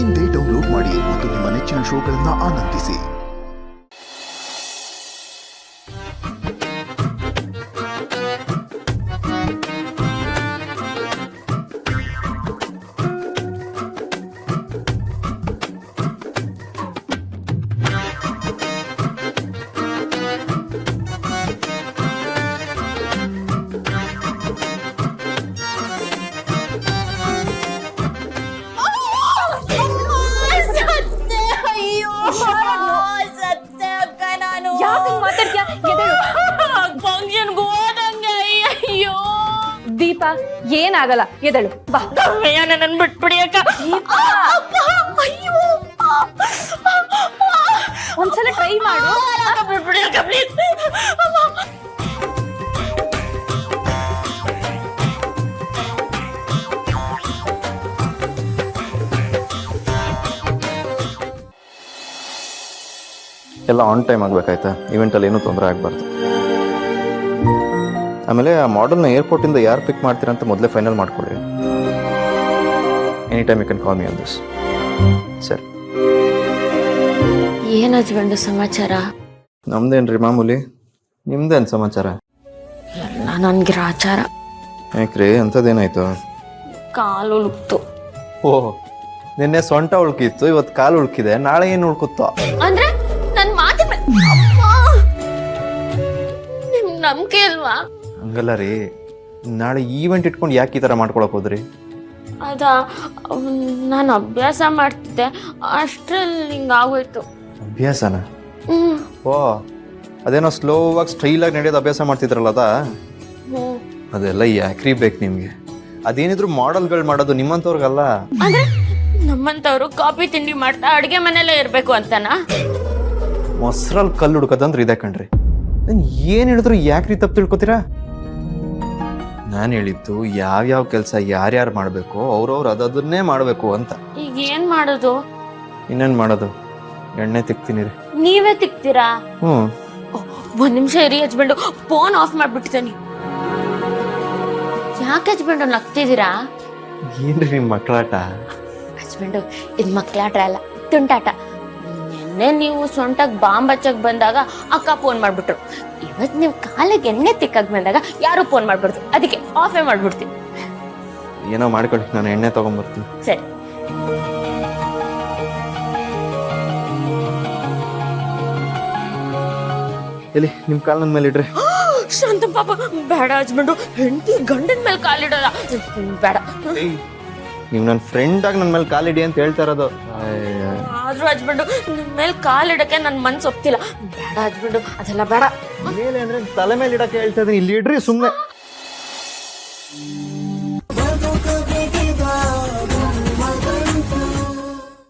ಇಂದೇ ಡೌನ್ಲೋಡ್ ಮಾಡಿ ಮತ್ತು ನಿಮ್ಮ ನೆಚ್ಚಿನ ಶೋಗಳನ್ನು ಆನಂದಿಸಿ. ದೀಪ ಏನಾಗಲ್ಲ, ಎದಳು ಬಾ. ನನ್ನ ಬಿಟ್ಬಿಡಿ ಅಕ್ಕ. ಒಂದ್ಸಲ ಟ್ರೈ ಮಾಡು. ಬಿಟ್ಬಿಡಿ ಅಕ್ಕ ಪ್ಲೀಸ್. ಎಲ್ಲ ಆನ್ ಟೈಮ್ ಆಗಬೇಕಾಯ್ತಾ? ಇವೆಂಟಲ್ಲಿ ಏನೂ ತೊಂದರೆ ಆಗಬಾರ್ದು. ಆಮೇಲೆ ಆ ಮಾಡಲ್ನ ಏರ್ಪೋರ್ಟಿಂದ ಯಾರು ಪಿಕ್ ಮಾಡ್ತೀರಾ ಅಂತ ಮೊದಲೇ ಫೈನಲ್ ಮಾಡ್ಕೊಳ್ಳಿ. Any time you can call me on this. ಸರಿ. ಏನ್ ಹಚ್ಕೊಂಡು ಸಮಾಚಾರ? ನಮ್ದೇನ್ರಿ ಮಾಮೂಲಿ, ನಿಮ್ದೇನು ಸಮಾಚಾರ? ಎಲ್ಲ ನನ್ಗಿರೋ ಆಚಾರ. ಯಾಕ್ರಿ ಅಂಥದ್ದೇನಾಯ್ತು? ಕಾಲು ಉಳುಕ್ತು. ಓಹ್, ನಿನ್ನೆ ಸೊಂಟ ಉಳ್ಕಿತ್ತು, ಇವತ್ತು ಕಾಲು ಉಳ್ಕಿದೆ, ನಾಳೆ ಏನು ಉಳ್ಕುತ್ತೋ? ಅಂದ್ರೆ ನನ್ ಮಾತಿ ನಿಮ್ ನಂಬಿಕೆ ಇಲ್ವಾ? ಹಂಗಲ್ಲ ರೀ, ನಾಳೆ ಈವೆಂಟ್ ಇಟ್ಕೊಂಡು ಯಾಕೆ ಈ ಥರ ಮಾಡ್ಕೊಳಕ್ ಹೋದ್ರಿ? ಅದ ನಾನು ಅಭ್ಯಾಸ ಮಾಡ್ತಿದ್ದೆ, ಅಷ್ಟ್ರಲ್ಲಿ ಹಿಂಗಾಗೋಯ್ತು. ಅಭ್ಯಾಸನ? ಓ, ಅದೇನೋ ಸ್ಲೋವಾಗಿ ಸ್ಟೈಲಾಗಿ ನಡೆಯೋದು ಅಭ್ಯಾಸ ಮಾಡ್ತಿದ್ರಲ್ಲ ಅದಾ? ಅದೆಲ್ಲ ಯಾಕ್ರಿ ಬೇಕು ನಿಮಗೆ? ಅದೇನಿದ್ರು ಮಾಡೆಲ್ಗಳು ಮಾಡೋದು ನಿಮ್ಮಂಥವ್ರಿಗಲ್ಲ. ಅಂದ್ರೆ ನಮ್ಮಂತವ್ರು ಕಾಫಿ ತಿಂಡಿ ಮಾಡ್ತಾ ಅಡ್ಗೆ ಮನೆಯಲ್ಲೇ ಇರ್ಬೇಕು ಅಂತನಾ? ಮೊಸರಲ್ಲಿ ಕಲ್ಲು ಹುಡ್ಕೋದಂದ್ರೆ ಇದೆ ಕಣ್ರಿ. ಏನ್ ಹೇಳಿದ್ರು ಯಾಕ್ರಿ ತಪ್ಪು ತಿಳ್ಕೊತೀರಾ? ನಾನು ಹೇಳಿದ್ದು ಯಾವ್ಯಾವ ಕೆಲಸ ಯಾರ್ಯಾರು ಮಾಡಬೇಕು ಅವ್ರವ್ರು ಅದನ್ನೇ ಮಾಡಬೇಕು ಅಂತ. ಈಗ ಏನ್ ಮಾಡೋದು? ಇನ್ನೇನ್ ಮಾಡೋದು? ಎಣ್ಣೆ ತಿಕ್ತೀನಿ ರೀ. ನೀವೇ ತಿಕ್ತೀರಾ? ಒಂದ್ ನಿಮಿಷ ಇರಿ ಹಚ್ಬಂಡು, ಫೋನ್ ಆಫ್ ಮಾಡ್ಬಿಟ್ಟಿದ್ದಾನೆ. ಯಾಕೆ ಹಚ್ಬಂಡು ನಗ್ತಿದ್ದೀರಾ? ಏನ್ರಿ ನಿಮ್ ಮಕ್ಕಳಾಟ? ಹಚ್ಬಂಡು, ಇದು ಮಕ್ಕಳಾಟ ಅಲ್ಲ, ತುಂಟಾಟ. ನಿನ್ನೆ ನೀವು ಸೊಂಟಕ್ ಬಾಂಬ್ ಹಚ್ಚಕ್ ಬಂದಾಗ ಅಕ್ಕ ಫೋನ್ ಮಾಡ್ಬಿಟ್ರು. ಇವತ್ ನೀವು ಕಾಲಿಗೆ ಎಣ್ಣೆ ತಿಕ್ಕಕ್ ಬಂದಾಗ ಯಾರು ಫೋನ್ ಮಾಡ್ಬಿಡ್ತು, ಅದಕ್ಕೆ ಆಫೇ ಮಾಡ್ಬಿಡ್ತೀನಿ. ಏನೋ ಮಾಡ್ಕೊಳ್ಳಿ, ನಾನು ಎಣ್ಣೆ ತಗೊಂಡ್ಬರ್ತೀನಿ. ಸರಿ. ಎಲ್ಲಿ ನಿಮ್ ಕಾಲ್ ನನ್ನ ಮೇಲೆ ಇಡ್ರಿ. ಶಾಂತ ಪಾಪ ಬೇಡ ಹಚ್ಬಂಡು, ಹೆಂಡತಿ ಗಂಡನ ಮೇಲೆ ಕಾಲಿಡೋದ ಬೇಡ. ನೀವು ನನ್ನ ಫ್ರೆಂಡ್ ಆಗಿ ನನ್ನ ಮೇಲೆ ಕಾಲಿಡಿ ಅಂತ ಹೇಳ್ತಾ ಇರೋದು. ಆದ್ರೂ ಹಚ್ಬಂಡು, ನಿಮ್ ಮೇಲೆ ಕಾಲಿಡಕ್ಕೆ ನನ್ ಮನ್ಸು ಒಪ್ತಿಲ್ಲ. ಬೇಡ ಹಚ್ಬಂಡು, ಅದೆಲ್ಲ ಬೇಡ. ಮೇಲೆ ಅಂದ್ರೆ ತಲೆ ಮೇಲೆ ಇಡಕ್ಕೆ ಹೇಳ್ತಾ ಇದೀನಿ, ಇಲ್ಲಿ ಇಡ್ರಿ ಸುಮ್ಮನೆ.